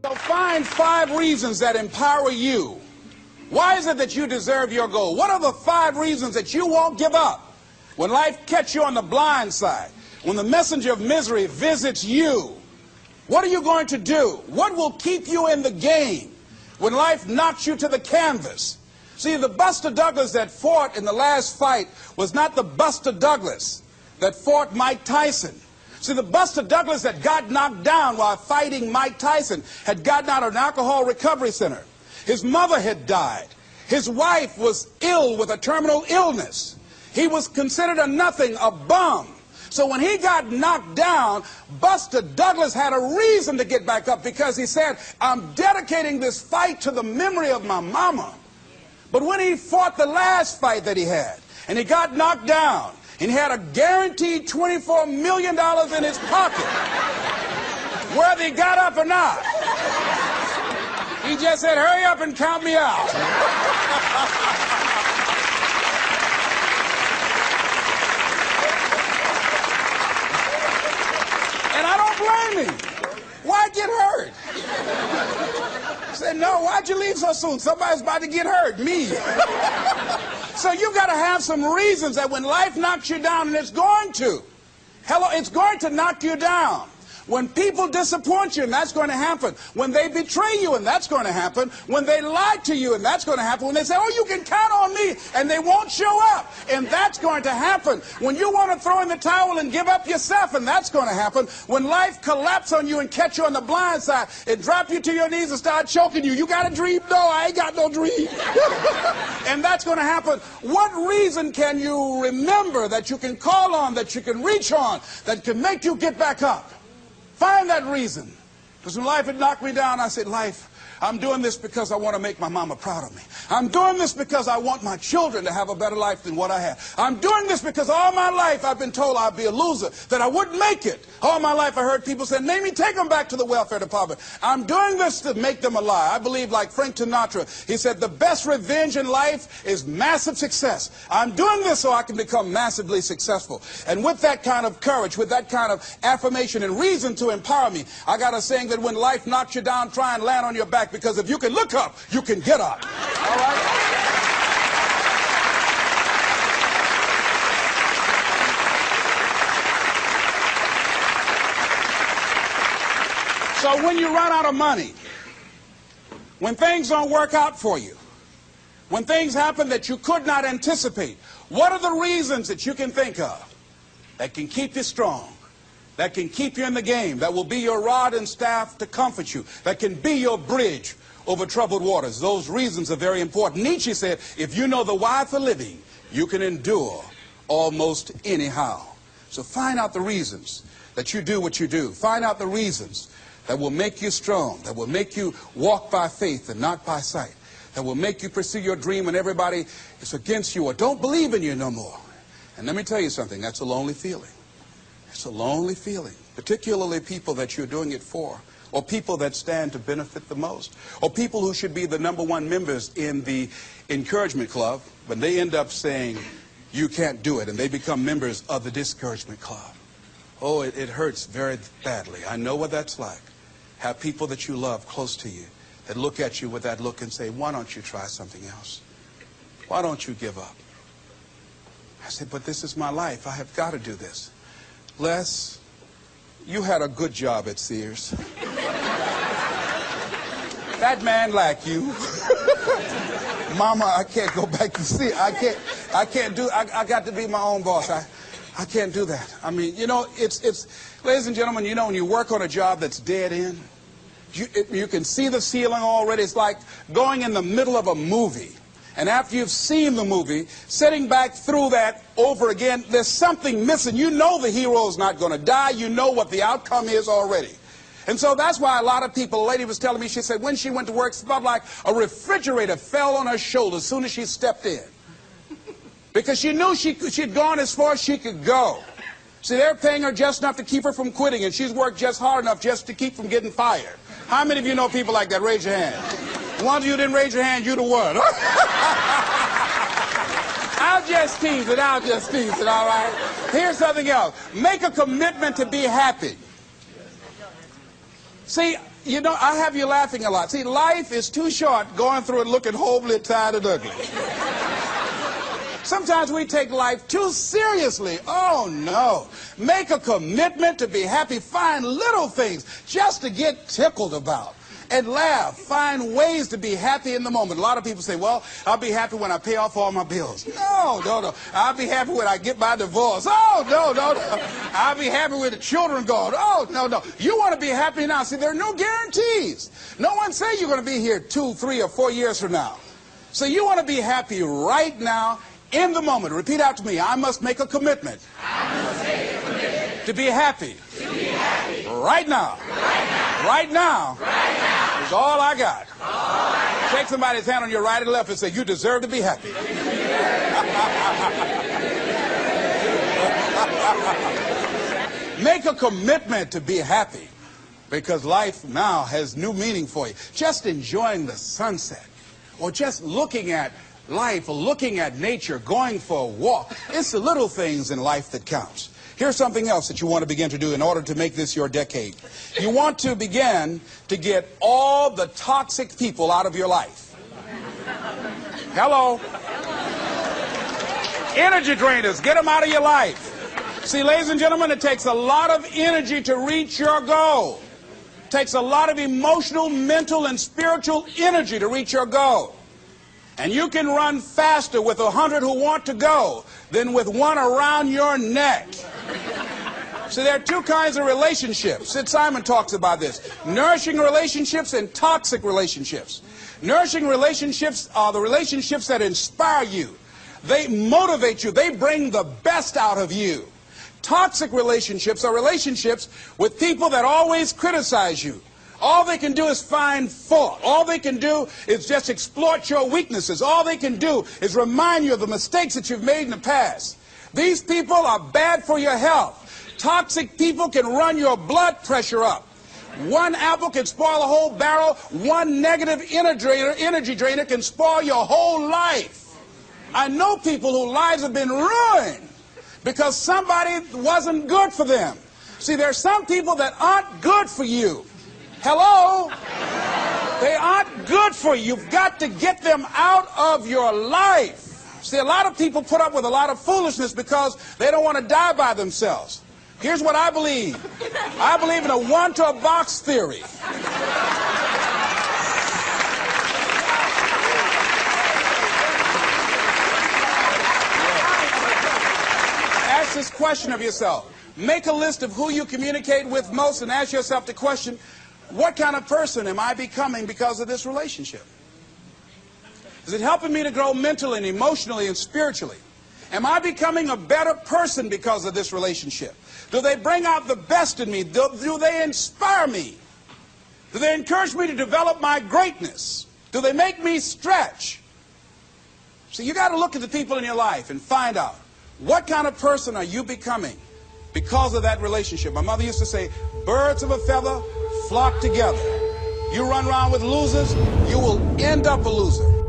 So find 5 reasons that empower you. Why is it that you deserve your goal? What are the 5 reasons that you won't give up? When life catches you on the blind side, when the messenger of misery visits you, what are you going to do? What will keep you in the game when life knocks you to the canvas? See, the Buster Douglas that fought in the last fight was not the Buster Douglas that fought Mike Tyson. See, the Buster Douglas that got knocked down while fighting Mike Tyson had gotten out of an alcohol recovery center. His mother had died. His wife was ill with a terminal illness. He was considered a nothing, a bum. So when he got knocked down, Buster Douglas had a reason to get back up because he said, I'm dedicating this fight to the memory of my mama. But when he fought the last fight that he had, and he got knocked down, and he had a guaranteed $24 million in his pocket, whether he got up or not, he just said, hurry up and count me out. And I don't blame him. Why get hurt? He said, no, why'd you leave so soon? Somebody's about to get hurt, me. So you've got to have some reasons that when life knocks you down, and it's going to. Hello, it's going to knock you down. When people disappoint you, and that's going to happen. When they betray you, and that's going to happen. When they lie to you, and that's going to happen. When they say, oh, you can count on me, and they won't show up, and that's going to happen. When you want to throw in the towel and give up yourself, and that's going to happen. When life collapses on you and catch you on the blind side, it drop you to your knees and start choking you. You got a dream? No, I ain't got no dream. And that's going to happen. What reason can you remember that you can call on, that you can reach on, that can make you get back up? Find that reason. Because when life had knocked me down, I said, life, I'm doing this because I want to make my mama proud of me. I'm doing this because I want my children to have a better life than what I have. I'm doing this because all my life I've been told I'd be a loser, that I wouldn't make it. All my life I heard people say, maybe take them back to the welfare department. I'm doing this to make them a lie. I believe, like Frank Sinatra, he said, the best revenge in life is massive success. I'm doing this so I can become massively successful. And with that kind of courage, with that kind of affirmation and reason to empower me, I got a saying that when life knocks you down, try and land on your back, because if you can look up, you can get up. All right? So when you run out of money, when things don't work out for you, when things happen that you could not anticipate, what are the reasons that you can think of that can keep you strong, that can keep you in the game, that will be your rod and staff to comfort you, that can be your bridge over troubled waters? Those reasons are very important. Nietzsche said, if you know the why for living, you can endure almost anyhow. So find out the reasons that you do what you do. Find out the reasons that will make you strong, that will make you walk by faith and not by sight, that will make you pursue your dream when everybody is against you or don't believe in you no more. And let me tell you something, that's a lonely feeling. It's a lonely feeling, particularly people that you're doing it for, or people that stand to benefit the most, or people who should be the #1 members in the encouragement club, but they end up saying, you can't do it, and they become members of the discouragement club. Oh, it hurts very badly. I know what that's like. Have people that you love close to you that look at you with that look and say, why don't you try something else? Why don't you give up? I said, but this is my life. I have got to do this. Les, you had a good job at Sears. That man like you. Mama, I can't go back to Sears. I got to be my own boss. I can't do that. I mean, you know, ladies and gentlemen, you know, when you work on a job that's dead end, you can see the ceiling already. It's like going in the middle of a movie. And after you've seen the movie, sitting back through that over again, there's something missing. You know the hero's not going to die. You know what the outcome is already. And so that's why a lot of people, a lady was telling me, she said when she went to work, it felt like a refrigerator fell on her shoulder as soon as she stepped in. Because she knew she'd gone as far as she could go. See, they're paying her just enough to keep her from quitting, and she's worked just hard enough just to keep from getting fired. How many of you know people like that? Raise your hand. The ones of you didn't raise your hand, you the one. I'll just tease it, all right? Here's something else. Make a commitment to be happy. See, You know, I have you laughing a lot. See, life is too short going through it looking homely, tired, and ugly. Sometimes we take life too seriously. Oh, no. Make a commitment to be happy. Find little things just to get tickled about. And laugh. Find ways to be happy in the moment. A lot of people say, well, I'll be happy when I pay off all my bills. No, no, no. I'll be happy when I get my divorce. Oh, no, no, no. I'll be happy with the children gone. Oh, no, no. You want to be happy now. See, there are no guarantees. No one say you're going to be here 2, 3, or 4 years from now. So you want to be happy right now in the moment. Repeat out to me. I must make a commitment. I must make a commitment to be happy. To be happy. Right now. Right now. Right now. Right now. Is all I got. All I got. Shake somebody's hand on your right and left and say, you deserve to be happy. Make a commitment to be happy, because life now has new meaning for you. Just enjoying the sunset, or just looking at life, or looking at nature, going for a walk. It's the little things in life that counts. Here's something else that you want to begin to do in order to make this your decade. You want to begin to get all the toxic people out of your life. Hello? Energy drainers, get them out of your life. See, ladies and gentlemen, it takes a lot of energy to reach your goal. It takes a lot of emotional, mental, and spiritual energy to reach your goal. And you can run faster with 100 who want to go than with one around your neck. So there are two kinds of relationships. Sid Simon talks about this. Nourishing relationships and toxic relationships. Nourishing relationships are the relationships that inspire you. They motivate you. They bring the best out of you. Toxic relationships are relationships with people that always criticize you. All they can do is find fault. All they can do is just exploit your weaknesses. All they can do is remind you of the mistakes that you've made in the past. These people are bad for your health. Toxic people can run your blood pressure up. One apple can spoil a whole barrel. One negative energy drainer can spoil your whole life. I know people whose lives have been ruined because somebody wasn't good for them. See, there are some people that aren't good for you. Hello? They aren't good for you. You've got to get them out of your life. See, a lot of people put up with a lot of foolishness because they don't want to die by themselves. Here's what I believe. I believe in a one-to-a-box theory. Ask this question of yourself. Make a list of who you communicate with most and ask yourself the question, what kind of person am I becoming because of this relationship? Is it helping me to grow mentally and emotionally and spiritually? Am I becoming a better person because of this relationship? Do they bring out the best in me? Do they inspire me? Do they encourage me to develop my greatness? Do they make me stretch? So you got to look at the people in your life and find out, what kind of person are you becoming because of that relationship? My mother used to say, birds of a feather flock together. You run around with losers, you will end up a loser.